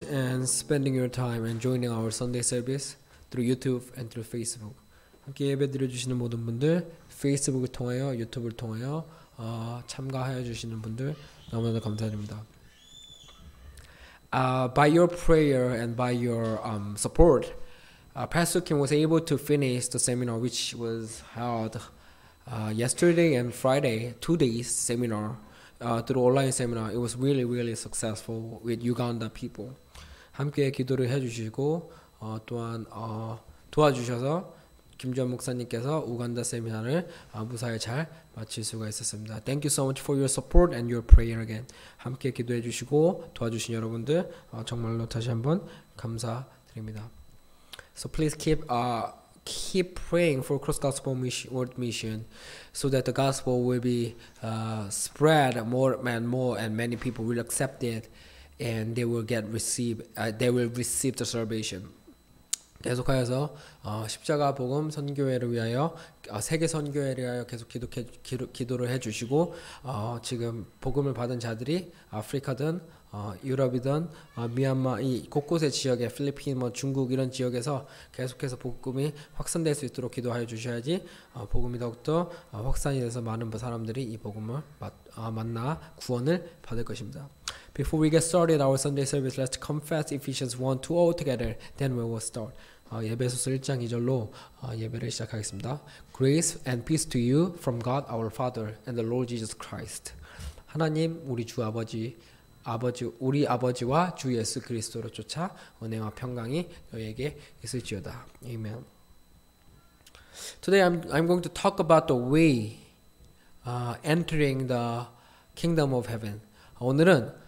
and spending your time and joining our Sunday service through YouTube and through Facebook. 함께 예배 드려주시는 모든 분들, 페이스북을 통하여, 유튜브를 통하여 참가하여 주시는 분들 너무나 감사드립니다. By your prayer and by your support, Pastor Kim was able to finish the seminar which was held yesterday and Friday, 2 days seminar through online seminar. It was really successful with Uganda people. 함께 기도를 해주시고 또한 도와주셔서 김주환 목사님께서 우간다 세미나를 무사히 잘 마칠 수가 있었습니다. Thank you so much for your support and your prayer again. 함께 기도해 주시고 도와주신 여러분들 정말로 다시 한번 감사드립니다. So please keep praying for Cross Gospel World Mission, so that the gospel will be spread more and more, and many people will accept it, and they will receive the salvation. 계속하여서 십자가 복음 선교회를 위하여 세계 선교회를 위하여 계속 기도를 해주시고 지금 복음을 받은 자들이 아프리카든 유럽이든 미얀마 이 곳곳의 지역에 필리핀 중국 이런 지역에서 계속해서 복음이 확산될 수 있도록 기도하여 주셔야지 복음이 더욱더 확산이 돼서 많은 사람들이 이 복음을 만나 구원을 받을 것입니다. Before we get started our Sunday service, let's confess Ephesians 1:2 all together. Then we will start. 예배소서 1장 2절로 예배를 시작하겠습니다. Grace and peace to you from God our Father and the Lord Jesus Christ. 하나님 우리 주 우리 아버지와 주 예수 그리스도로 쫓아 은혜와 평강이 너희에게 있을지어다. Amen. Today I'm going to talk about the way entering the kingdom of heaven. 오늘은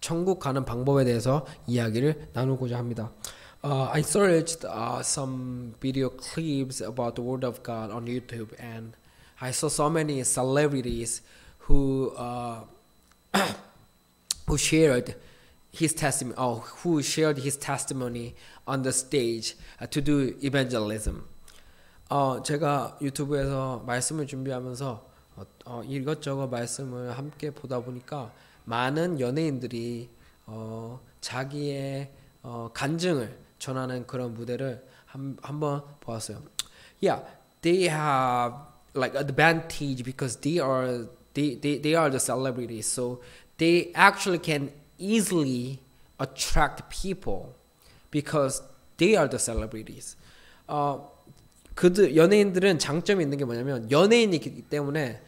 천국 가는 방법에 대해서 이야기를 나누고자 합니다. I searched some video clips about the Word of God on YouTube, and I saw so many celebrities who shared his testimony, who shared his testimony on the stage to do evangelism. 제가 유튜브에서 말씀을 준비하면서 이것저것 말씀을 함께 보다 보니까 많은 연예인들이 자기의 간증을 전하는 그런 무대를 한번 보았어요. Yeah, they have like advantage because they are the celebrities, so they actually can easily attract people because they are the celebrities. 연예인들은 장점이 있는 게 뭐냐면 연예인이기 때문에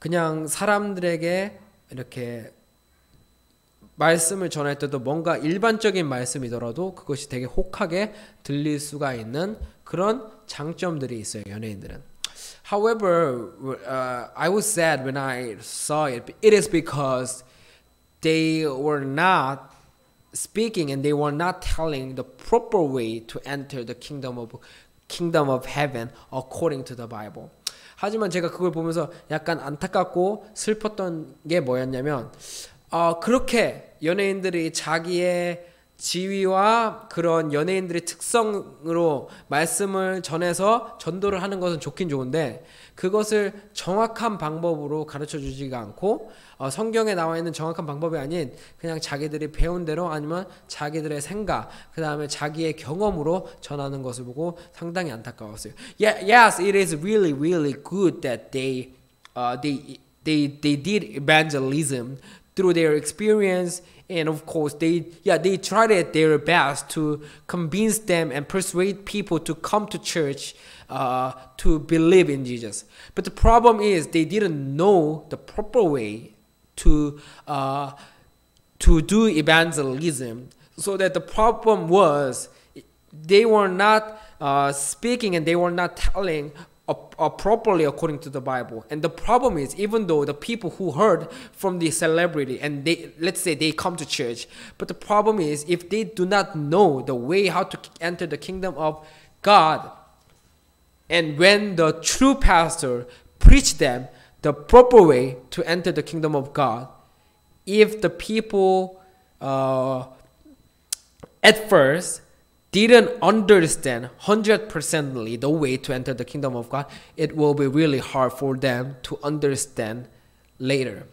그냥 사람들에게 이렇게 말씀을 전할 때도 뭔가 일반적인 말씀이더라도 그것이 되게 혹하게 들릴 수가 있는 그런 장점들이 있어요. 연예인들은. However, I was sad when I saw it. It is because they were not speaking and they were not telling the proper way to enter the kingdom of heaven according to the Bible. 하지만 제가 그걸 보면서 약간 안타깝고 슬펐던 게 뭐였냐면 그렇게 연예인들이 자기의 지위와 그런 연예인들의 특성으로 말씀을 전해서 전도를 하는 것은 좋긴 좋은데 그것을 정확한 방법으로 가르쳐 주지가 않고 성경에 나와 있는 정확한 방법이 아닌 그냥 자기들이 배운 대로 아니면 자기들의 생각 그 다음에 자기의 경험으로 전하는 것을 보고 상당히 안타까웠어요. Yes, it is really good that they did evangelism through their experience. And of course, they tried their best to convince them and persuade people to come to church to believe in Jesus. But the problem is they didn't know the proper way to do evangelism. So that the problem was they were not speaking and they were not telling properly according to the Bible. And the problem is, even though the people who heard from the celebrity and let's say they come to church, but the problem is if they do not know the way how to enter the kingdom of God, and when the true pastor preach them the proper way to enter the kingdom of God, if the people at first didn't understand 100%ly the way to enter the kingdom of God, it will be really hard for them to understand later.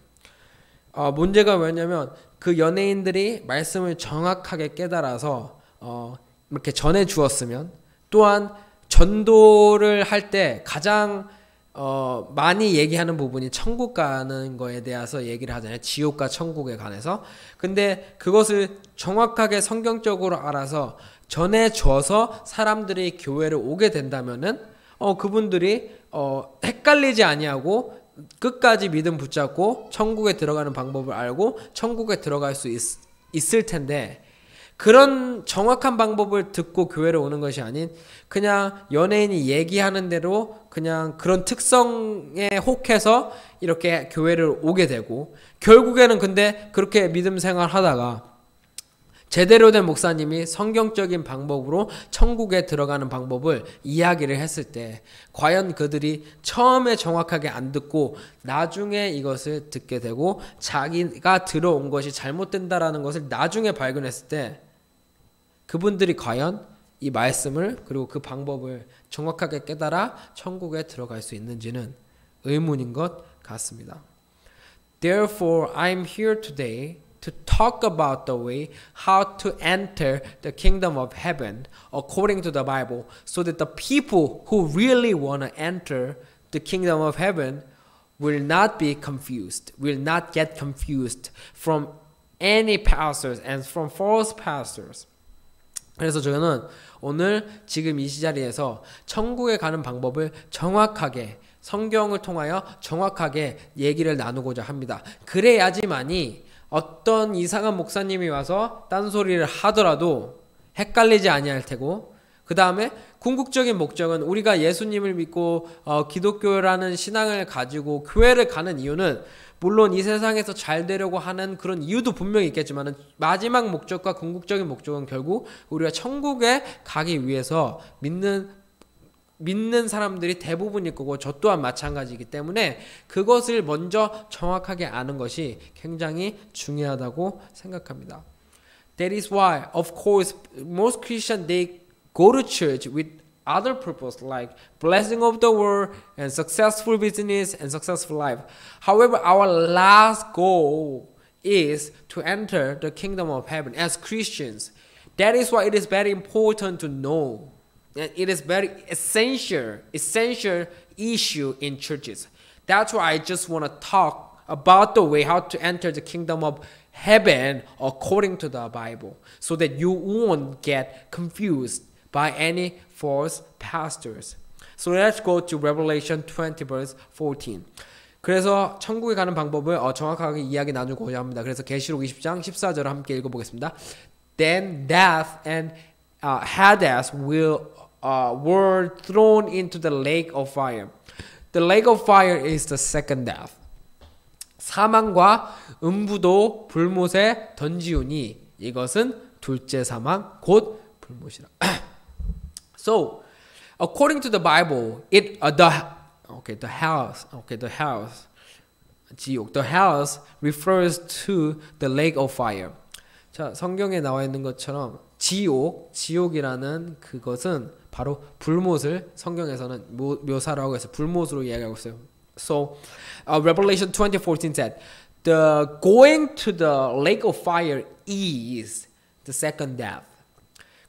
문제가 뭐냐면 그 연예인들이 말씀을 정확하게 깨달아서 이렇게 전해 주었으면, 또한 전도를 할 때 가장 많이 얘기하는 부분이 천국 가는 거에 대해서 얘기를 하잖아요. 지옥과 천국에 관해서. 근데 그것을 정확하게 성경적으로 알아서 전해줘서 사람들이 교회를 오게 된다면은 그분들이 헷갈리지 아니하고 끝까지 믿음 붙잡고 천국에 들어가는 방법을 알고 천국에 들어갈 수 있을 텐데, 그런 정확한 방법을 듣고 교회를 오는 것이 아닌 그냥 연예인이 얘기하는 대로 그냥 그런 특성에 혹해서 이렇게 교회를 오게 되고, 결국에는 근데 그렇게 믿음 생활 하다가 제대로 된 목사님이 성경적인 방법으로 천국에 들어가는 방법을 이야기를 했을 때 과연 그들이 처음에 정확하게 안 듣고 나중에 이것을 듣게 되고 자기가 들어온 것이 잘못된다라는 것을 나중에 발견했을 때 그분들이 과연 이 말씀을 그리고 그 방법을 정확하게 깨달아 천국에 들어갈 수 있는지는 의문인 것 같습니다. Therefore, I'm here today to talk about the way how to enter the kingdom of heaven according to the Bible, so that the people who really want to enter the kingdom of heaven will not be confused, will not get confused from any pastors and from false pastors. 그래서 저는 오늘 지금 이 자리에서 천국에 가는 방법을 정확하게 성경을 통하여 정확하게 얘기를 나누고자 합니다. 그래야지만이 어떤 이상한 목사님이 와서 딴소리를 하더라도 헷갈리지 아니할 테고, 그 다음에 궁극적인 목적은 우리가 예수님을 믿고 기독교라는 신앙을 가지고 교회를 가는 이유는 물론 이 세상에서 잘 되려고 하는 그런 이유도 분명히 있겠지만 마지막 목적과 궁극적인 목적은 결국 우리가 천국에 가기 위해서 믿는 사람들이 대부분일 거고 저 또한 마찬가지이기 때문에 그것을 먼저 정확하게 아는 것이 굉장히 중요하다고 생각합니다. That is why, of course, most Christians they go to church with other purpose like blessing of the world and successful business and successful life. However, our last goal is to enter the kingdom of heaven as Christians. That is why it is very important to know. And it is very essential issue in churches. That's why I just want to talk about the way how to enter the kingdom of heaven according to the Bible, so that you won't get confused by any false pastors. So let's go to Revelation 20 verse 14. 그래서 천국에 가는 방법을 정확하게 이야기 나누고자 합니다. 그래서 계시록 20장 14절을 함께 읽어보겠습니다. Then death and Hades were thrown into the lake of fire. The lake of fire is the second death. 사망과 음부도 불못에 던지우니 이것은 둘째 사망 곧 불못이라. So, according to the Bible, the house, 지옥, the house refers to the lake of fire. 자, 성경에 나와 있는 것처럼 지옥이라는 그것은 바로 불못을 성경에서는 묘사를 하고 있어요. 불못으로 이야기하고 있어요. So, Revelation 20:14 said, the going to the lake of fire is the second death.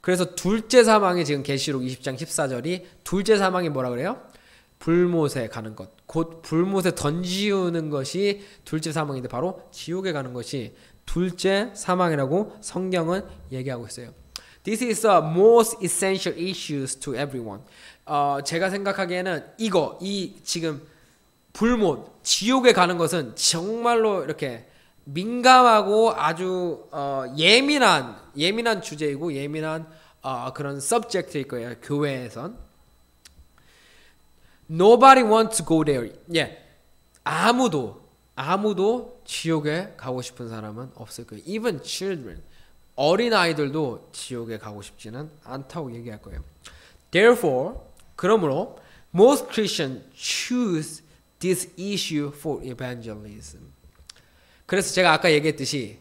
그래서 둘째 사망이 지금 계시록 20장 14절이 둘째 사망이 뭐라 그래요? 불못에 가는 것. 곧 불못에 던지우는 것이 둘째 사망인데 바로 지옥에 가는 것이 둘째 사망이라고 성경은 얘기하고 있어요. This is the most essential issues to everyone. 제가 생각하기에는 이 지금 불못, 지옥에 가는 것은 정말로 이렇게 민감하고 아주 예민한 주제이고 예민한 그런 subject일 거예요. 교회에선. Nobody wants to go there. 아무도 지옥에 가고 싶은 사람은 없을 거예요. Even children. 어린 아이들도 지옥에 가고 싶지는 않다고 얘기할 거예요. Therefore, 그러므로 most Christians choose this issue for evangelism. 그래서 제가 아까 얘기했듯이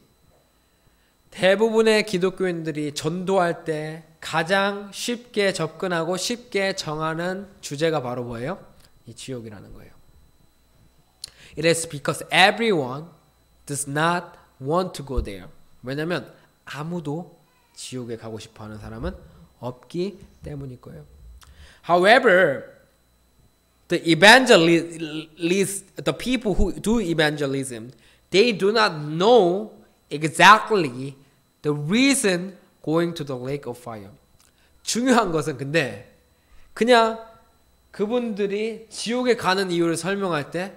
대부분의 기독교인들이 전도할 때 가장 쉽게 접근하고 쉽게 정하는 주제가 바로 뭐예요? 이 지옥이라는 거예요. It is because everyone does not want to go there. 왜냐면 아무도 지옥에 가고 싶어하는 사람은 없기 때문일 거예요. However, the evangelists, the people who do evangelism, they do not know exactly the reason going to the lake of fire. 중요한 것은 근데 그냥 그분들이 지옥에 가는 이유를 설명할 때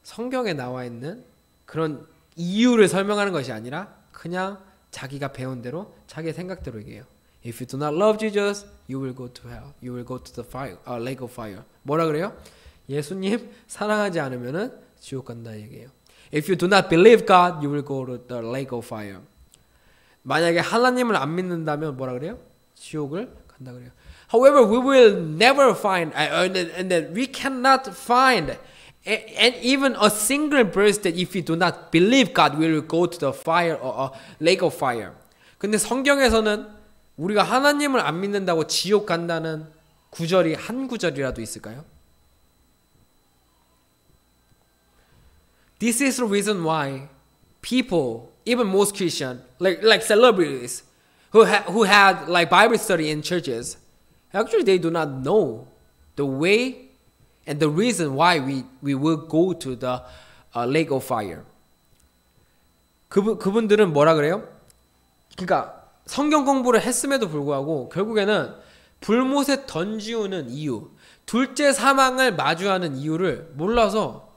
성경에 나와 있는 그런 이유를 설명하는 것이 아니라 그냥 자기가 배운 대로 자기의 생각대로 얘기해요. If you do not love Jesus, you will go to hell. You will go to the fire, lake of fire. 뭐라 그래요? 예수님 사랑하지 않으면은 지옥 간다 얘기해요. If you do not believe God, you will go to the lake of fire. 만약에 하나님을 안 믿는다면 뭐라 그래요? 지옥을 간다 그래요. However, we will never find, and that we cannot find, and even a single verse that if you do not believe God, we will go to the fire or lake of fire. 근데 성경에서는 우리가 하나님을 안 믿는다고 지옥 간다는 구절이 한 구절이라도 있을까요? This is the reason why people, even most Christians, like celebrities, who had like Bible study in churches, actually they do not know the way and the reason why we will go to the lake of fire. 그분들은 뭐라 그래요? 그러니까 성경 공부를 했음에도 불구하고 결국에는 불못에 던지우는 이유, 둘째 사망을 마주하는 이유를 몰라서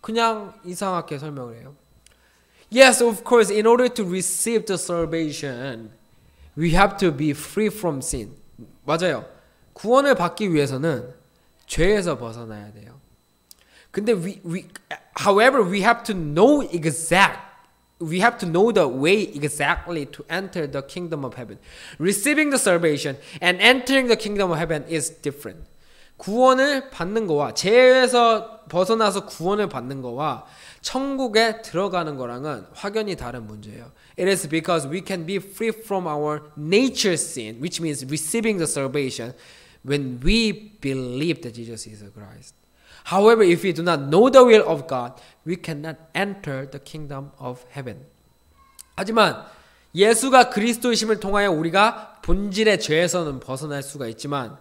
그냥 이상하게 설명을 해요. Yes, of course, in order to receive the salvation, we have to be free from sin. 맞아요. 구원을 받기 위해서는 죄에서 벗어나야 돼요. 근데 however, we have to know the way exactly to enter the kingdom of heaven. Receiving the salvation and entering the kingdom of heaven is different. 구원을 받는 거와 죄에서 벗어나서 구원을 받는 거와 천국에 들어가는 거랑은 확연히 다른 문제예요. It is because we can be free from our nature sin, which means receiving the salvation when we believe that Jesus is Christ. However, if we do not know the will of God, we cannot enter the kingdom of heaven. 하지만 예수가 그리스도이심을 통하여 우리가 본질의 죄에서는 벗어날 수가 있지만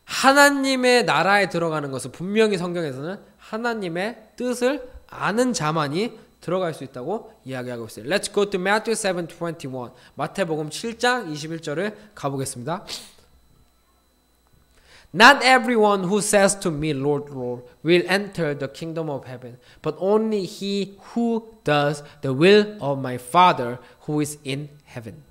하나님의 나라에 들어가는 것은 분명히 성경에서는 하나님의 뜻을 아는 자만이 들어갈 수 있다고 이야기하고 있어요. Let's go to Matthew 7:21. 마태복음 7장 21절을 가보겠습니다. Not everyone who says to me, Lord, Lord, will enter the kingdom of heaven, but only he who does the will of my Father who is in heaven.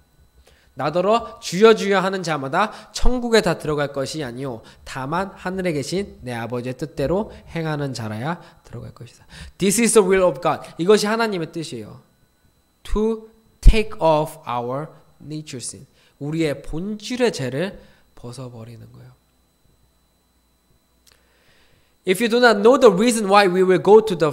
나더러 주여 주여 하는 자마다 천국에 다 들어갈 것이 아니요 다만 하늘에 계신 내 아버지의 뜻대로 행하는 자라야 들어갈 것이다. This is the will of God. 이것이 하나님의 뜻이에요. To take off our nature sin. 우리의 본질의 죄를 벗어버리는 거예요. If you do not know the reason why we will go to the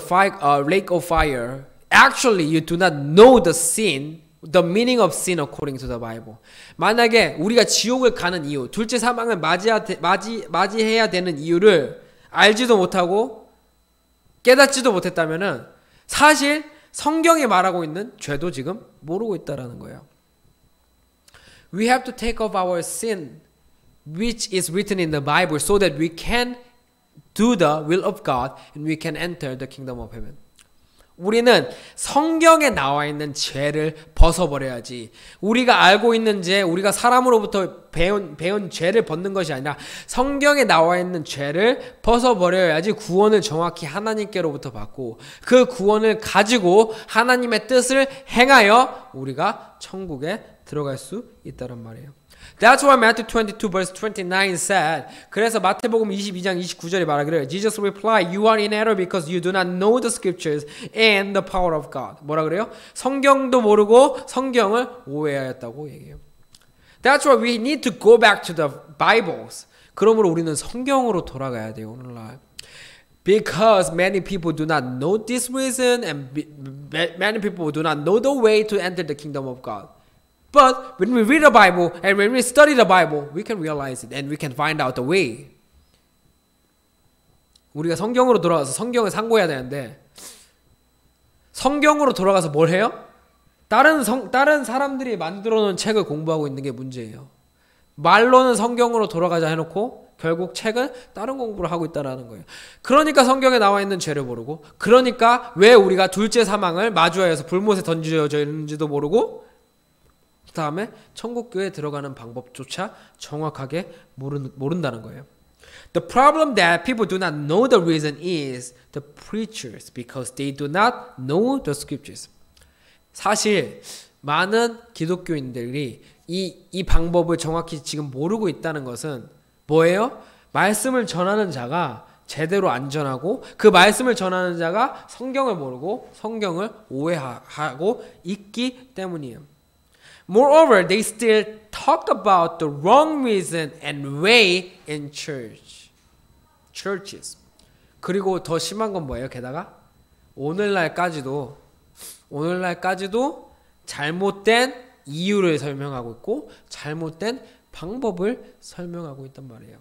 lake of fire, actually you do not know the sin, the meaning of sin according to the Bible. 만약에 우리가 지옥을 가는 이유, 둘째 사망을 맞이해야 되는 이유를 알지도 못하고 깨닫지도 못했다면은 사실 성경이 말하고 있는 죄도 지금 모르고 있다라는 거예요. We have to take off our sin, which is written in the Bible, so that we can do the will of God and we can enter the kingdom of heaven. 우리는 성경에 나와 있는 죄를 벗어버려야지. 우리가 알고 있는 죄, 우리가 사람으로부터 배운 죄를 벗는 것이 아니라 성경에 나와 있는 죄를 벗어버려야지 구원을 정확히 하나님께로부터 받고 그 구원을 가지고 하나님의 뜻을 행하여 우리가 천국에 들어갈 수 있다는 말이에요. That's why Matthew 22 verse 29 said. 그래서 마태복음 22장 29절에 말하기를 Jesus replied, You are in error because you do not know the scriptures and the power of God. 뭐라 그래요? 성경도 모르고 성경을 오해하였다고 얘기해요. That's why we need to go back to the Bibles. 그러므로 우리는 성경으로 돌아가야 돼요, 오늘날. Because many people do not know this reason and many people do not know the way to enter the kingdom of God. But when we read the Bible and when we study the Bible, we can realize it and we can find out the way. 우리가 성경으로 돌아와서 성경을 상고해야 되는데 성경으로 돌아가서 뭘 해요? 다른 사람들이 만들어 놓은 책을 공부하고 있는 게 문제예요. 말로는 성경으로 돌아가자 해놓고 결국 책은 다른 공부를 하고 있다는 거예요. 그러니까 성경에 나와 있는 죄를 모르고, 그러니까 왜 우리가 둘째 사망을 마주하여서 불못에 던져져 있는지도 모르고, 그 다음에 천국교회에 들어가는 방법조차 정확하게 모른다는 거예요. The problem that people do not know the reason is the preachers because they do not know the scriptures. 사실 많은 기독교인들이 이 방법을 정확히 지금 모르고 있다는 것은 뭐예요? 말씀을 전하는 자가 제대로 안 전하고 그 말씀을 전하는 자가 성경을 모르고 성경을 오해하고 있기 때문이에요. Moreover, they still talk about the wrong reason and way in churches. 그리고 더 심한 건 뭐예요? 게다가 오늘날까지도 잘못된 이유를 설명하고 있고 잘못된 방법을 설명하고 있단 말이에요.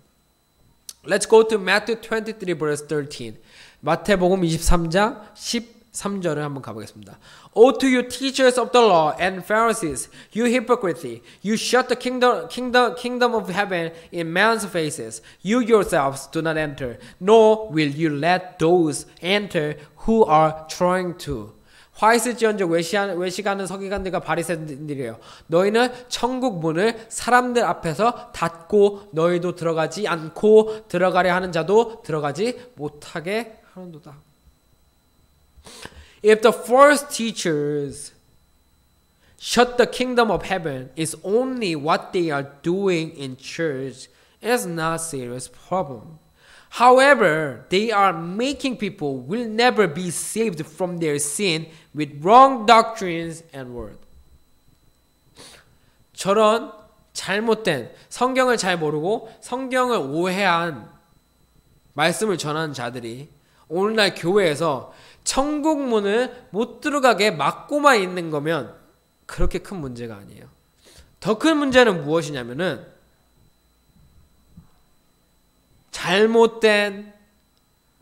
Let's go to Matthew 23 verse 13. 마태복음 23장 13절을 한번 가보겠습니다. O to you teachers of the law and Pharisees, you hypocrite! You shut the kingdom of heaven in men's faces. You yourselves do not enter, nor will you let those enter who are trying to. 화 있을지언정 외식하는 서기관들과 바리새인들이에요. 너희는 천국 문을 사람들 앞에서 닫고 너희도 들어가지 않고 들어가려 하는 자도 들어가지 못하게 하는도다. If the false teachers shut the kingdom of heaven is only what they are doing in church, it's not a serious problem. However, they are making people will never be saved from their sin with wrong doctrines and word. 저런 잘못된 성경을 잘 모르고 성경을 오해한 말씀을 전하는 자들이 오늘날 교회에서 천국 문을 못 들어가게 막고만 있는 거면 그렇게 큰 문제가 아니에요. 더 큰 문제는 무엇이냐면은 잘못된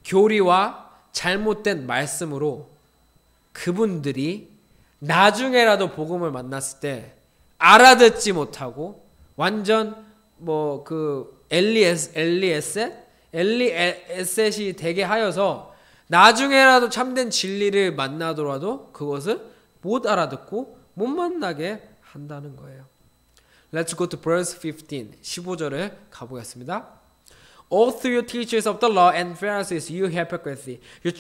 교리와 잘못된 말씀으로 그분들이 나중에라도 복음을 만났을 때 알아듣지 못하고 완전 엘리에셋이 되게 하여서 나중에라도 참된 진리를 만나더라도 그것을 못 알아듣고 못 만나게 한다는 거예요. Let's go to verse 15. 15절을 가보겠습니다. O through you teachers of the law and Pharisees, you hypocrite! You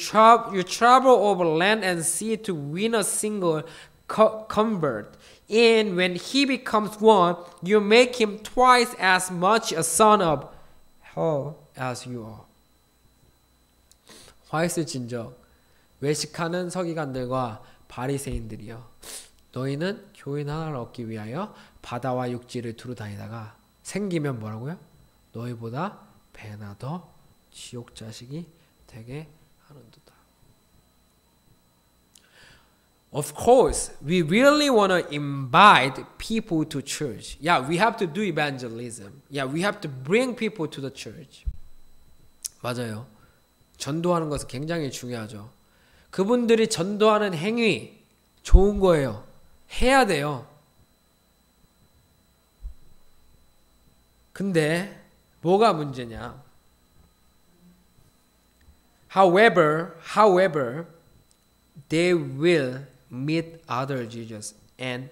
travel over land and sea to win a single convert. And when he becomes one, you make him twice as much a son of hell as you are. 화 있을진저 외식하는 서기관들과 바리새인들이여, 너희는 교인 하나를 얻기 위하여 바다와 육지를 두루 다니다가 생기면 뭐라고요? 너희보다 배나 더 지옥 자식이 되게 하는도다. Of course, we really want to invite people to church. Yeah, we have to do evangelism. Yeah, we have to bring people to the church. 맞아요. 전도하는 것은 굉장히 중요하죠. 그분들이 전도하는 행위 좋은 거예요. 해야 돼요. 근데 뭐가 문제냐? However, they will meet other Jesus and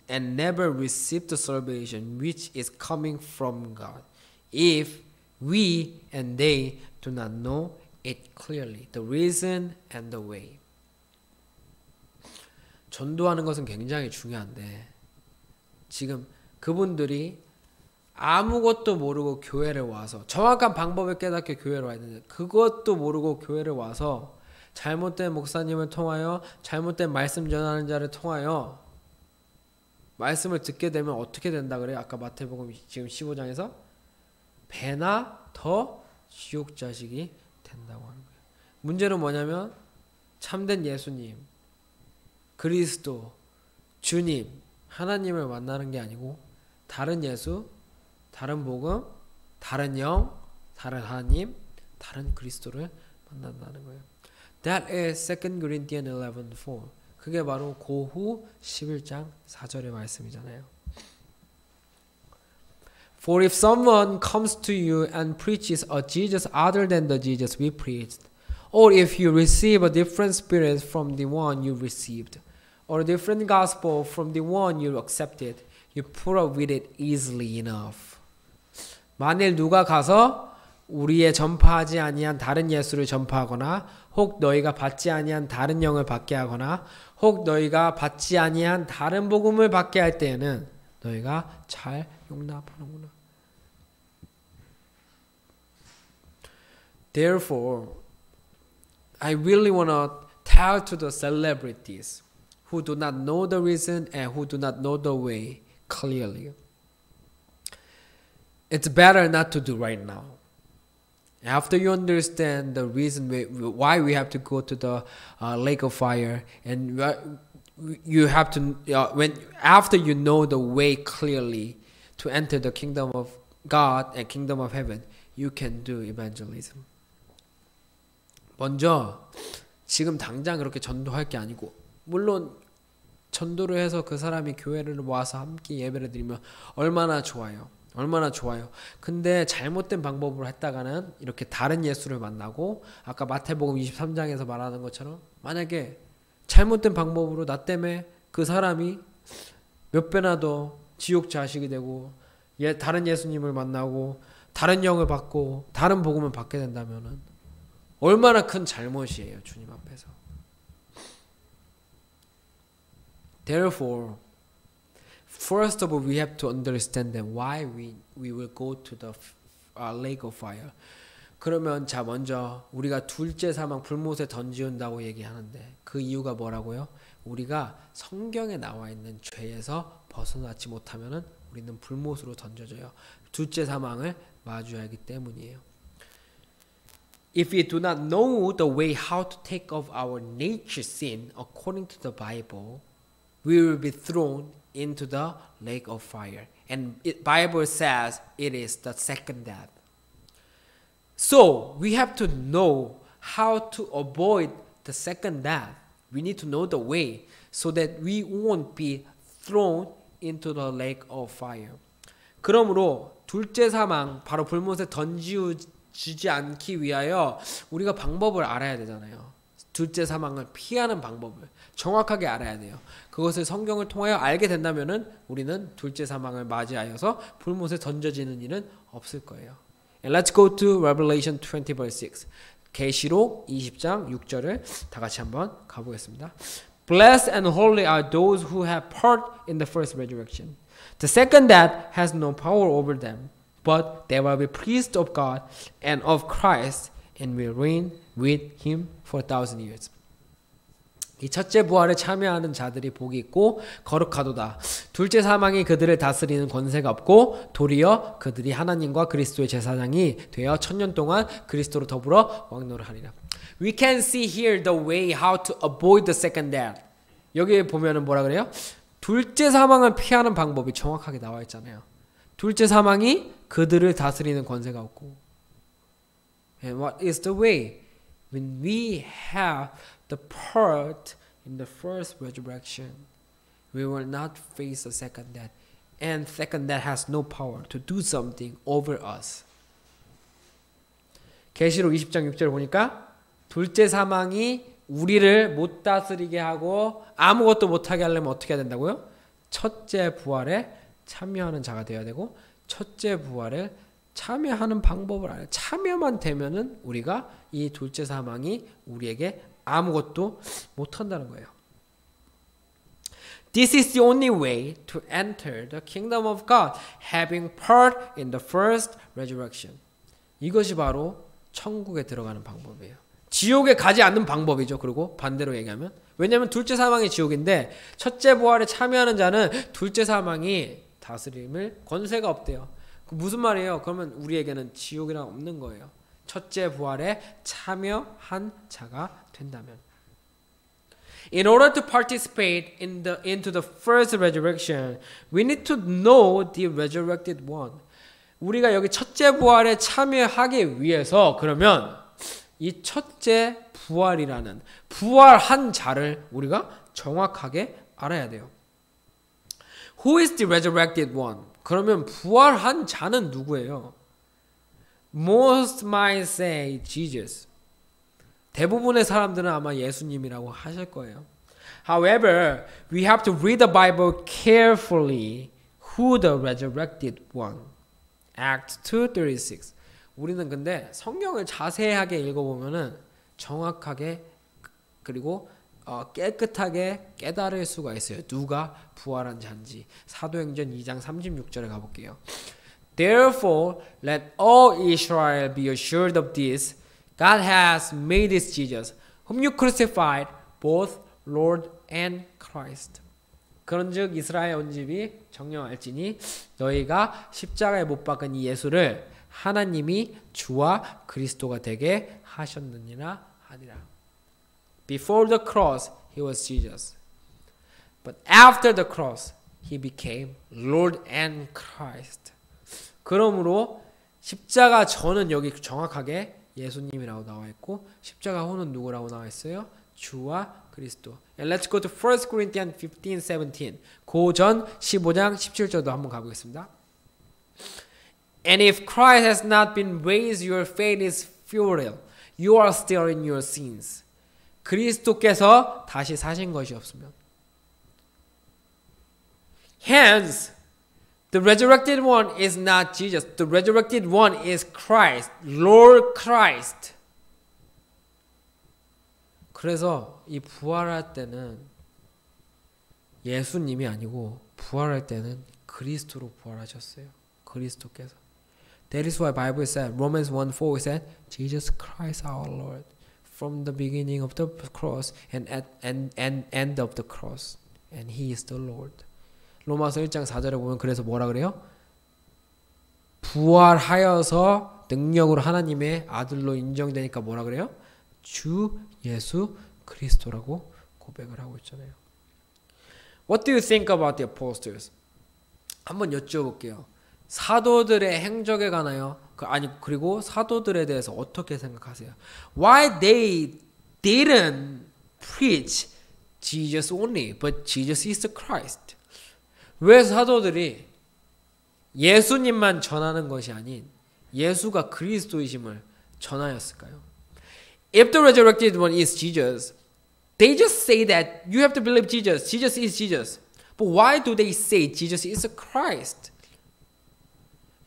never receive the salvation which is coming from God, if we and they do not know it clearly, the reason and the way. 전도하는 것은 굉장히 중요한데 지금 그분들이 아무것도 모르고 교회를 와서 정확한 방법을 깨닫게 교회를 와야 되는데 그것도 모르고 교회를 와서 잘못된 목사님을 통하여 잘못된 말씀 전하는 자를 통하여 말씀을 듣게 되면 어떻게 된다 그래요? 아까 마태복음 지금 15장에서 배나 더 지옥 자식이 된다고 하는 거예요. 문제는 뭐냐면 참된 예수님, 그리스도, 주님, 하나님을 만나는 게 아니고 다른 예수, 다른 복음, 다른 영, 다른 하나님, 다른 그리스도를 만난다는 거예요. That is 2 Corinthians 11:4. 그게 바로 고후 11장 4절의 말씀이잖아요. For if someone comes to you and preaches a Jesus other than the Jesus we preached, or if you receive a different spirit from the one you received, or a different gospel from the one you accepted, you put up with it easily enough. 만일 누가 가서 우리의 전파하지 아니한 다른 예수를 전파하거나 혹 너희가 받지 아니한 다른 영을 받게 하거나 혹 너희가 받지 아니한 다른 복음을 받게 할 때에는 너희가 잘 용납하는구나. Therefore, I really want to tell to the celebrities who do not know the reason and who do not know the way clearly. It's better not to do right now. After you understand the reason why we have to go to the lake of fire, and you have to after you know the way clearly to enter the kingdom of God and kingdom of heaven, you can do evangelism. 먼저 지금 당장 그렇게 전도할 게 아니고, 물론 전도를 해서 그 사람이 교회를 모아서 함께 예배를 드리면 얼마나 좋아요. 얼마나 좋아요. 근데 잘못된 방법으로 했다가는 이렇게 다른 예수를 만나고, 아까 마태복음 23장에서 말하는 것처럼 만약에 잘못된 방법으로 나 때문에 그 사람이 몇 배나 더 지옥 자식이 되고 다른 예수님을 만나고 다른 영을 받고 다른 복음을 받게 된다면은 얼마나 큰 잘못이에요, 주님 앞에서. Therefore, first of all, we have to understand that why we will go to the lake of fire. 그러면 자 먼저 우리가 둘째 사망 불못에 던지운다고 얘기하는데 그 이유가 뭐라고요? 우리가 성경에 나와 있는 죄에서 벗어나지 못하면은 우리는 불못으로 던져져요. 둘째 사망을 마주하기 때문이에요. If we do not know the way how to take off our nature sin according to the Bible, we will be thrown into the lake of fire. And Bible says it is the second death. So we have to know how to avoid the second death. We need to know the way so that we won't be thrown into the lake of fire. 그러므로 둘째 사망, 바로 불못에 던지지 않기 위하여 우리가 방법을 알아야 되잖아요. 둘째 사망을 피하는 방법을 정확하게 알아야 돼요. 그것을 성경을 통하여 알게 된다면은 우리는 둘째 사망을 맞이하여서 불못에 던져지는 일은 없을 거예요. And let's go to Revelation 20 verse 6. 계시록 20장 6절을 다 같이 한번 가보겠습니다. Blessed and holy are those who have part in the first resurrection. The second death has no power over them, but they will be priests of God and of Christ and will reign with him for 1,000 years. 이 첫째 부활에 참여하는 자들이 복이 있고 거룩하도다. 둘째 사망이 그들을 다스리는 권세가 없고 도리어 그들이 하나님과 그리스도의 제사장이 되어 1000년 동안 그리스도로 더불어 왕노를 하리라. We can see here the way how to avoid the second death. 여기 보면은 뭐라 그래요? 둘째 사망을 피하는 방법이 정확하게 나와 있잖아요. 둘째 사망이 그들을 다스리는 권세가 없고. And what is the way? When we have the part in the first resurrection, we will not face the second death. And second death has no power to do something over us. 계시록 20장 6절 보니까 둘째 사망이 우리를 못 다스리게 하고 아무것도 못하게 하려면 어떻게 해야 된다고요? 첫째 부활에 참여하는 자가 되어야 되고, 첫째 부활에 참여하는 방법을 알아요. 참여만 되면은 우리가 이 둘째 사망이 우리에게 아무것도 못한다는 거예요. This is the only way to enter the kingdom of God, having part in the first resurrection. 이것이 바로 천국에 들어가는 방법이에요. 지옥에 가지 않는 방법이죠. 그리고 반대로 얘기하면, 왜냐하면 둘째 사망이 지옥인데 첫째 부활에 참여하는 자는 둘째 사망이 다스림을 권세가 없대요. 무슨 말이에요? 그러면 우리에게는 지옥이란 없는 거예요. 첫째 부활에 참여한 자가 된다면. In order to participate into the first resurrection, we need to know the resurrected one. 우리가 여기 첫째 부활에 참여하기 위해서 그러면 이 첫째 부활이라는 부활한 자를 우리가 정확하게 알아야 돼요. Who is the resurrected one? 그러면 부활한 자는 누구예요? Most might say Jesus. 대부분의 사람들은 아마 예수님이라고 하실 거예요. However, we have to read the Bible carefully. Who the resurrected one? Acts 2:36. 우리는 근데 성경을 자세하게 읽어보면은 정확하게 그리고 깨끗하게 깨달을 수가 있어요. 누가 부활한 자인지. 사도행전 2장 36절에 가볼게요. Therefore, let all Israel be assured of this. God has made this Jesus, whom you crucified, both Lord and Christ. 그런즉 이스라엘 온 집이 정령할지니 너희가 십자가에 못 박은 이 예수를 하나님이 주와 그리스도가 되게 하셨느니라 하니라. Before the cross, he was Jesus. But after the cross, he became Lord and Christ. 그러므로 십자가 전은 여기 정확하게 예수님이라고 나와 있고 십자가 후는 누구라고 나와 있어요? 주와 그리스도. And let's go to 1 Corinthians 15:17. 고전 15장 17절도 한번 가보겠습니다. And if Christ has not been raised, your faith is futile. You are still in your sins. 그리스도께서 다시 사신 것이 없으면. Hence, the resurrected one is not Jesus. The resurrected one is Christ, Lord Christ. 그래서 이 부활할 때는 예수님이 아니고 부활할 때는 그리스도로 부활하셨어요. 그리스도께서. That is why Bible said, Romans 1:4 said, Jesus Christ our Lord, from the beginning of the cross and at end of the cross, and He is the Lord. 로마서 1장 4절에 보면 그래서 뭐라 그래요? 부활하여서 능력으로 하나님의 아들로 인정되니까 뭐라 그래요? 주 예수 그리스도라고 고백을 하고 있잖아요. What do you think about the apostles? 한번 여쭤볼게요. 사도들의 행적에 관하여 그리고 사도들에 대해서 어떻게 생각하세요? Why they didn't preach Jesus only, but Jesus is the Christ? 왜 사도들이 예수님만 전하는 것이 아닌 예수가 그리스도이심을 전하였을까요? If the resurrected one is Jesus, they just say that you have to believe Jesus. Jesus is Jesus. But why do they say Jesus is the Christ?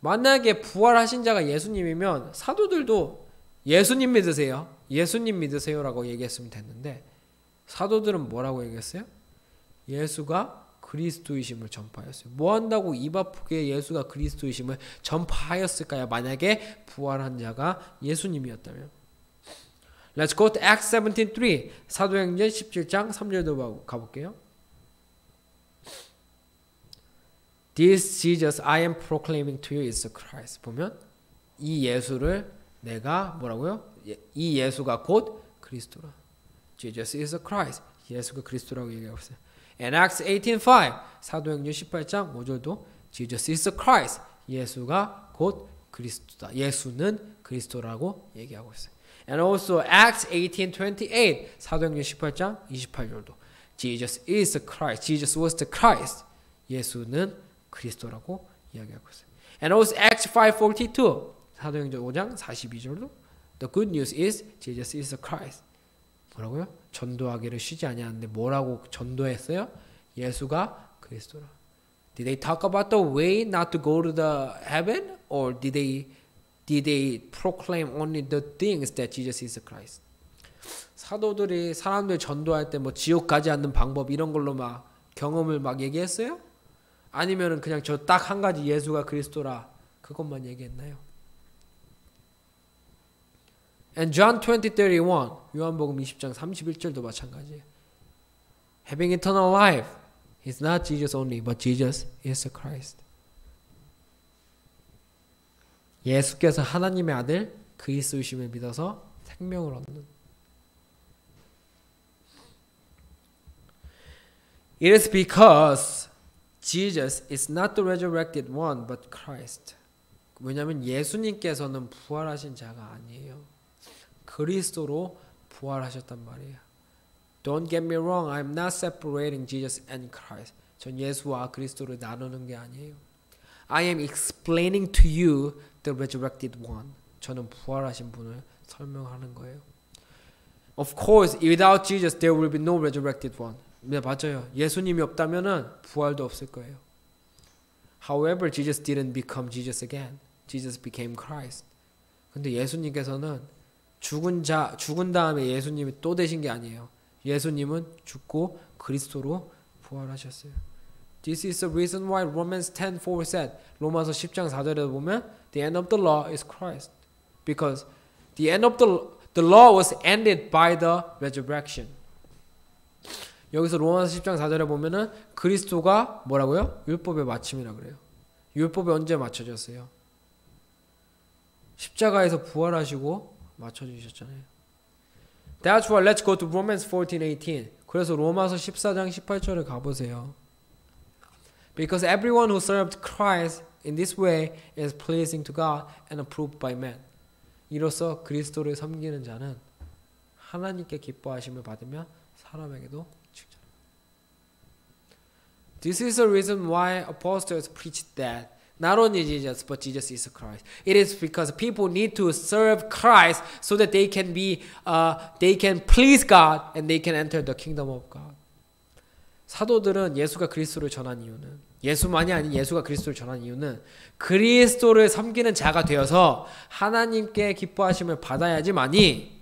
만약에 부활하신 자가 예수님이면 사도들도 예수님 믿으세요. 예수님 믿으세요라고 얘기했으면 됐는데 사도들은 뭐라고 얘기했어요? 예수가 그리스도이심을 전파하였어요. 뭐 한다고 입 아프게 예수가 그리스도이심을 전파하였을까요? 만약에 부활한 자가 예수님이었다면. Let's go to Acts 17:3. 사도행전 17장 3절도 가볼게요. This Jesus I am proclaiming to you is the Christ. 보면 이 예수를 내가 뭐라고요? 이 예수가 곧 그리스도라. Jesus is the Christ. 예수가 그리스도라고 얘기하고 있어요. And Acts 18:5. 사도행전 18장 5절도 Jesus is the Christ. 예수가 곧 그리스도다. 예수는 그리스도라고 얘기하고 있어요. And also Acts 18:28. 사도행전 18장 28절도 Jesus is the Christ. Jesus was the Christ. 예수는 그리스도라고 이야기하고 있어요. And also Acts 5:42. 사도행전 5장 42절도 The good news is Jesus is the Christ. 뭐라고요? 전도하기를 쉬지 아니하는데 뭐라고 전도했어요? 예수가 그리스도라. Did they talk about the way not to go to the heaven, or did they proclaim only the things that Jesus is the Christ? 사도들이 사람들 전도할 때 뭐 지옥 가지 않는 방법 이런 걸로 막 경험을 막 얘기했어요? 아니면은 그냥 저 딱 한 가지 예수가 그리스도라 그것만 얘기했나요? And John 20:31 요한복음 20장 31절도 마찬가지예요. Having eternal life is not Jesus only, but Jesus is the Christ. 예수께서 하나님의 아들 그리스도이심을 믿어서 생명을 얻는. It is because Jesus is not the resurrected one, but Christ. 왜냐하면 예수님께서는 부활하신 자가 아니에요. 그리스도로 부활하셨단 말이에요. Don't get me wrong. I'm not separating Jesus and Christ. 전 예수와 그리스도를 나누는 게 아니에요. I am explaining to you the resurrected one. 저는 부활하신 분을 설명하는 거예요. Of course, without Jesus, there will be no resurrected one. 네, 맞아요. 예수님이 없다면은 부활도 없을 거예요. However, Jesus didn't become Jesus again. Jesus became Christ. 근데 예수님께서는 죽은 다음에 예수님이 또 되신 게 아니에요. 예수님은 죽고 그리스도로 부활하셨어요. This is the reason why Romans 10:4 said, 로마서 10장 4절에 보면 the end of the law is Christ. Because the end of the law was ended by the resurrection. 여기서 로마서 10장 4절에 보면은 그리스도가 뭐라고요? 율법의 마침이라 그래요. 율법이 언제 맞춰졌어요? 십자가에서 부활하시고 맞춰주셨잖아요. That's why let's go to Romans 14:18. 그래서 로마서 14장 18절에 가보세요. Because everyone who served Christ in this way is pleasing to God and approved by men. 이로써 그리스도를 섬기는 자는 하나님께 기뻐하심을 받으며 사람에게도 칭찬합니다. This is the reason why apostles preached that not only Jesus, but Jesus is Christ. It is because people need to serve Christ so that they can please God and they can enter the kingdom of God. 사도들은 예수가 그리스도를 전한 이유는 예수만이 아닌 예수가 그리스도를 전한 이유는 그리스도를 섬기는 자가 되어서 하나님께 기뻐하심을 받아야지만이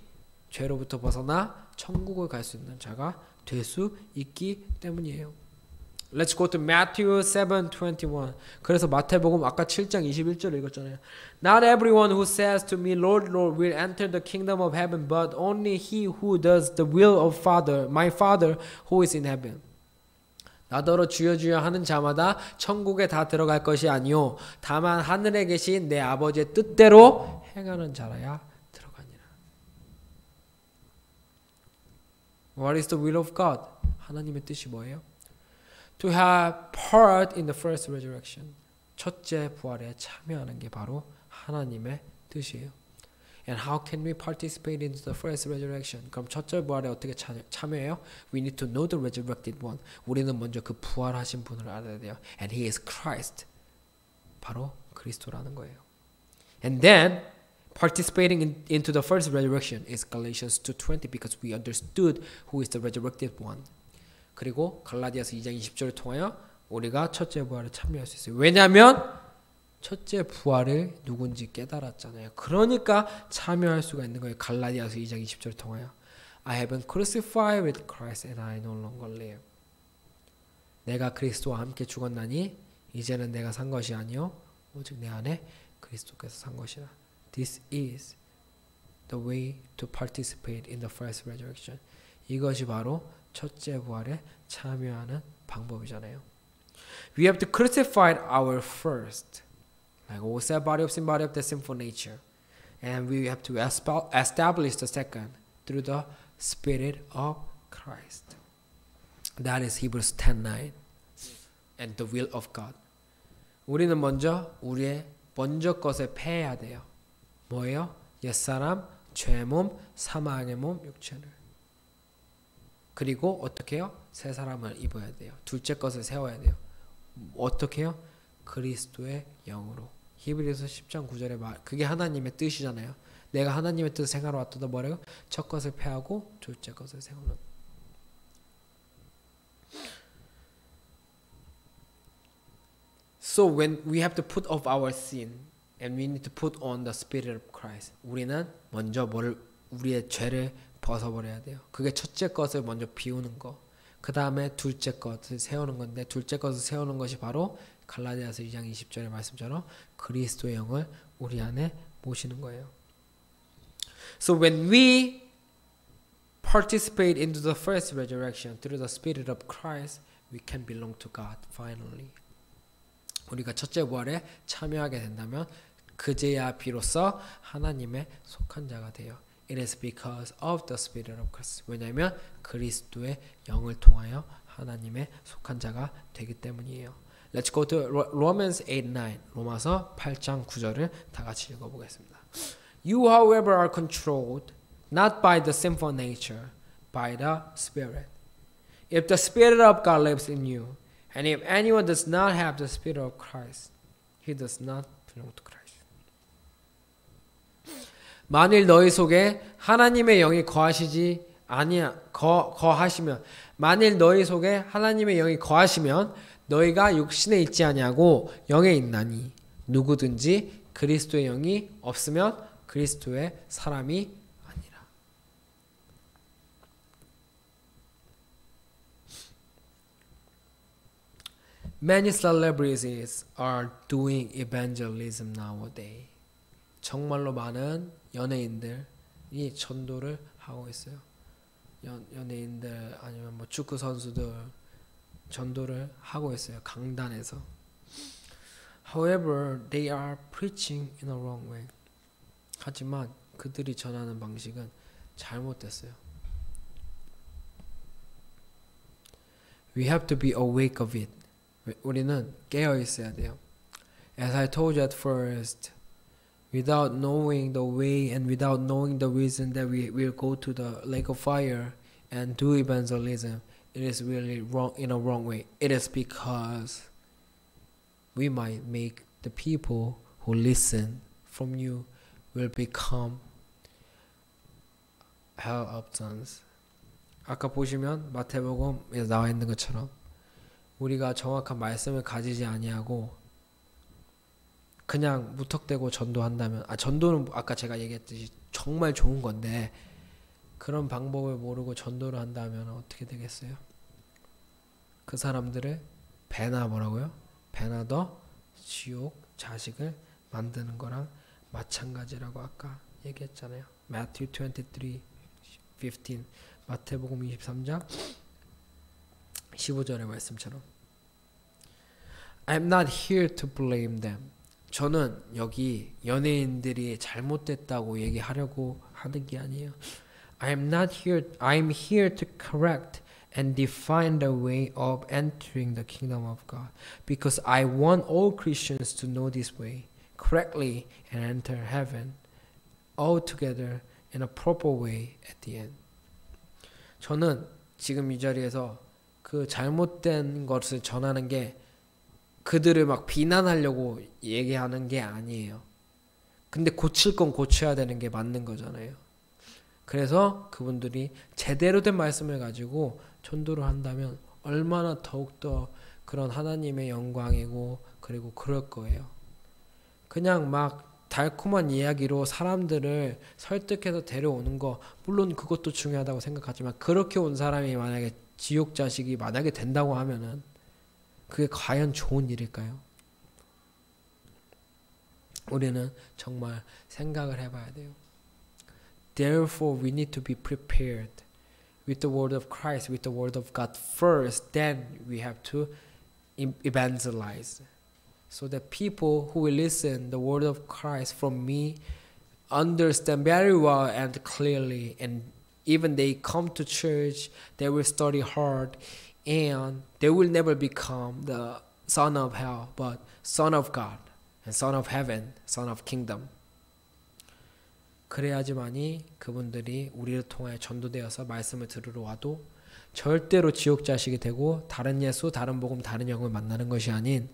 죄로부터 벗어나 천국을 갈 수 있는 자가 될 수 있기 때문이에요. Let's go to Matthew 7:21. 그래서 마태복음 아까 7장 21절 읽었잖아요. Not everyone who says to me, Lord, Lord, will enter the kingdom of heaven, but only he who does the will of my Father who is in heaven. 나더러 주여 주여 하는 자마다 천국에 다 들어갈 것이 아니요 다만 하늘에 계신 내 아버지의 뜻대로 행하는 자라야 들어가니라. What is the will of God? 하나님의 뜻이 뭐예요? To have part in the first resurrection. 첫째 부활에 참여하는 게 바로 하나님의 뜻이에요. And how can we participate in the first resurrection? 그럼 첫째 부활에 어떻게 참여해요? We need to know the resurrected one. 우리는 먼저 그 부활하신 분을 알아야 돼요. And he is Christ. 바로 그리스도라는 거예요. And then participating into the first resurrection is Galatians 2:20 because we understood who is the resurrected one. 그리고 갈라디아서 2장 20절을 통하여 우리가 첫째 부활에 참여할 수 있어요. 왜냐하면 첫째 부활을 누군지 깨달았잖아요. 그러니까 참여할 수가 있는 거예요. 갈라디아서 2장 20절을 통하여 I have been crucified with Christ and I no longer live. 내가 그리스도와 함께 죽었나니 이제는 내가 산 것이 아니요 오직 내 안에 그리스도께서 산 것이라. This is the way to participate in the first resurrection. 이것이 바로 첫째 부활에 참여하는 방법이잖아요. We have to crucify our first. Like old body of sin, body of the sinful nature. And we have to establish the second through the Spirit of Christ. That is Hebrews 10:9. And the will of God. 우리는 먼저 우리의 먼저 것을 패해야 돼요. 뭐예요? 옛사람, 죄몸, 사망의 몸, 육체를. 그리고 어떻게 해요? 새 사람을 입어야 돼요. 둘째 것을 세워야 돼요. 어떻게 해요? 그리스도의 영으로. 히브리서 10장 9절에 말 그게 하나님의 뜻이잖아요. 내가 하나님의 뜻을 생활하러 왔다 뭐래요? 첫 것을 패하고 둘째 것을 세우는. So when we have to put off our sin and we need to put on the Spirit of Christ. 우리는 먼저 우리의 죄를 벗어버려야 돼요. 그게 첫째 것을 먼저 비우는 거. 그 다음에 둘째 것을 세우는 건데 둘째 것을 세우는 것이 바로 갈라디아서 2장 20절의 말씀처럼 그리스도의 영을 우리 안에 모시는 거예요. So when we participate into the first resurrection through the Spirit of Christ, we can belong to God finally. 우리가 첫째 부활에 참여하게 된다면 그제야 비로소 하나님의 속한 자가 돼요. It is because of the Spirit of Christ. 왜냐하면 그리스도의 영을 통하여 하나님의 속한 자가 되기 때문이에요. Let's go to Romans 8:9. 로마서 8장 9절을 다 같이 읽어보겠습니다. You, however, are controlled not by the sinful nature, by the Spirit. If the Spirit of God lives in you, and if anyone does not have the Spirit of Christ, he does not belong to Christ. 만일 너희 속에 하나님의 영이 거하시면 만일 너희 속에 하나님의 영이 거하시면 너희가 육신에 있지 아니하고 영에 있나니 누구든지 그리스도의 영이 없으면 그리스도의 사람이 아니라. Many celebrities are doing evangelism nowadays. 정말로 많은 연예인들이 전도를 하고 있어요. 연예인들 아니면 뭐 축구 선수들 전도를 하고 있어요. 강단에서. However, they are preaching in a wrong way. 하지만 그들이 전하는 방식은 잘못됐어요. We have to be awake of it. 우리는 깨어 있어야 돼요. As I told you at first, without knowing the way and without knowing the reason that we will go to the lake of fire and do evangelism, it is really wrong in a wrong way. It is because we might make the people who listen from you will become hell of sons. 아까 보시면 마태복음에 나와 있는 것처럼 우리가 정확한 말씀을 가지지 아니하고 그냥 무턱대고 전도한다면 전도는 아까 제가 얘기했듯이 정말 좋은 건데 그런 방법을 모르고 전도를 한다면 어떻게 되겠어요? 그 사람들을 배나 뭐라고요? 배나 더 지옥 자식을 만드는 거랑 마찬가지라고 아까 얘기했잖아요. Matthew 23:15 마태복음 23장 15절의 말씀처럼 I'm not here to blame them. 저는 여기 연예인들이 잘못됐다고 얘기하려고 하는 게 아니에요. I'm here to correct and define the way of entering the kingdom of God because I want all Christians to know this way correctly and enter heaven all together in a proper way at the end. 저는 지금 이 자리에서 그 잘못된 것을 전하는 게 그들을 막 비난하려고 얘기하는 게 아니에요. 근데 고칠 건 고쳐야 되는 게 맞는 거잖아요. 그래서 그분들이 제대로 된 말씀을 가지고 전도를 한다면 얼마나 더욱더 그런 하나님의 영광이고 그리고 그럴 거예요. 그냥 막 달콤한 이야기로 사람들을 설득해서 데려오는 거 물론 그것도 중요하다고 생각하지만 그렇게 온 사람이 만약에 지옥 자식이 만약에 된다고 하면은 그게 과연 좋은 일일까요? 우리는 정말 생각을 해봐야 돼요. Therefore, we need to be prepared with the word of Christ, with the word of God first. Then we have to evangelize, so that people who will listen the word of Christ from me understand very well and clearly, and even they come to church, they will study hard, and they will never become the son of hell, but son of God, and son of heaven, son of kingdom. 그래야지만이 그분들이 우리를 통하여 전도되어서 말씀을 들으러 와도 절대로 지옥 자식이 되고 다른 예수, 다른 복음, 다른 영을 만나는 것이 아닌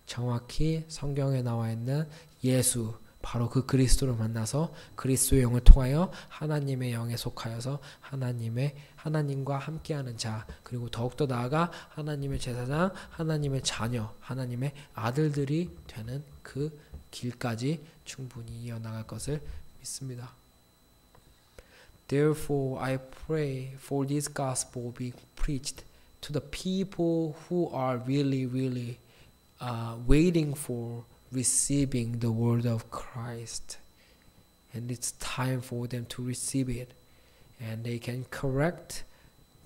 정확히 성경에 나와 있는 예수, 바로 그 그리스도를 만나서 그리스도의 영을 통하여 하나님의 영에 속하여서 하나님과 함께하는 자, 그리고 더욱더 나아가 하나님의 제사장, 하나님의 자녀, 하나님의 아들들이 되는 그 길까지 충분히 이어나갈 것을 믿습니다. Therefore, I pray for this gospel being preached to the people who are really waiting for receiving the word of Christ. And it's time for them to receive it. And they can correct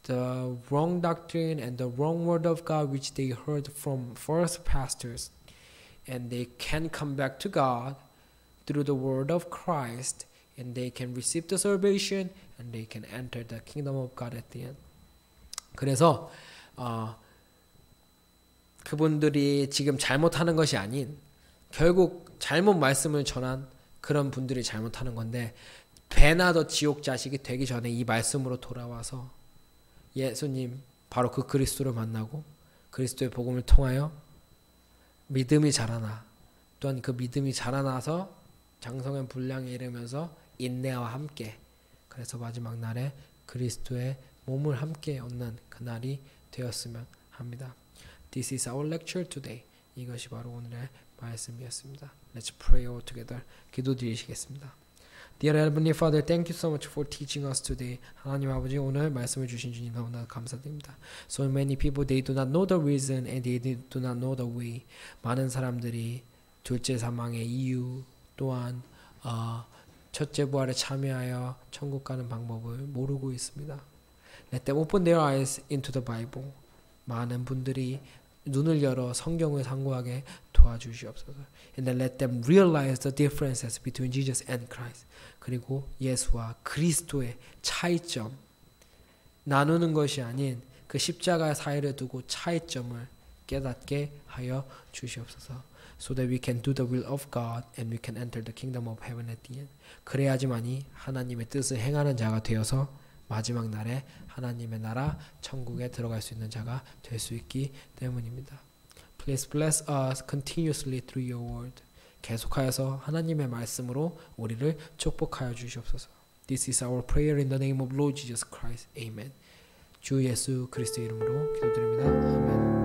the wrong doctrine and the wrong word of God which they heard from first pastors. And they can come back to God through the word of Christ, and they can receive the salvation, and they can enter the kingdom of God at the end. 그래서 그분들이 지금 잘못하는 것이 아닌 결국 잘못 말씀을 전한 그런 분들이 잘못하는 건데 배나 더 지옥 자식이 되기 전에 이 말씀으로 돌아와서 예수님 바로 그 그리스도를 만나고 그리스도의 복음을 통하여 믿음이 자라나 또한 그 믿음이 자라나서 장성한 분량에 이르면서 인내와 함께 그래서 마지막 날에 그리스도의 몸을 함께 얻는 그날이 되었으면 합니다. This is our lecture today. 이것이 바로 오늘의 말씀이었습니다. Let's pray all together. 기도드리시겠습니다. Dear Heavenly Father, thank you so much for teaching us today. 하나님 아버지 오늘 말씀을 주신 주님 너무나 감사드립니다. So many people they do not know the reason and they do not know the way. 많은 사람들이 둘째 사망의 이유 또한 첫째 부활에 참여하여 천국 가는 방법을 모르고 있습니다. Let them open their eyes into the Bible. 많은 분들이 눈을 열어 성경을 상고하게 도와주시옵소서. And then let them realize the differences between Jesus and Christ. 그리고 예수와 그리스도의 차이점 나누는 것이 아닌 그 십자가 사이를 두고 차이점을 깨닫게 하여 주시옵소서. So that we can do the will of God and we can enter the kingdom of heaven at the end. 그래야지만이 하나님의 뜻을 행하는 자가 되어서 마지막 날에 하나님의 나라 천국에 들어갈 수 있는 자가 될 수 있기 때문입니다. Please bless us continuously through your word. 계속하여서 하나님의 말씀으로 우리를 축복하여 주시옵소서. This is our prayer in the name of Lord Jesus Christ. Amen. 주 예수 그리스도 이름으로 기도드립니다. 아멘.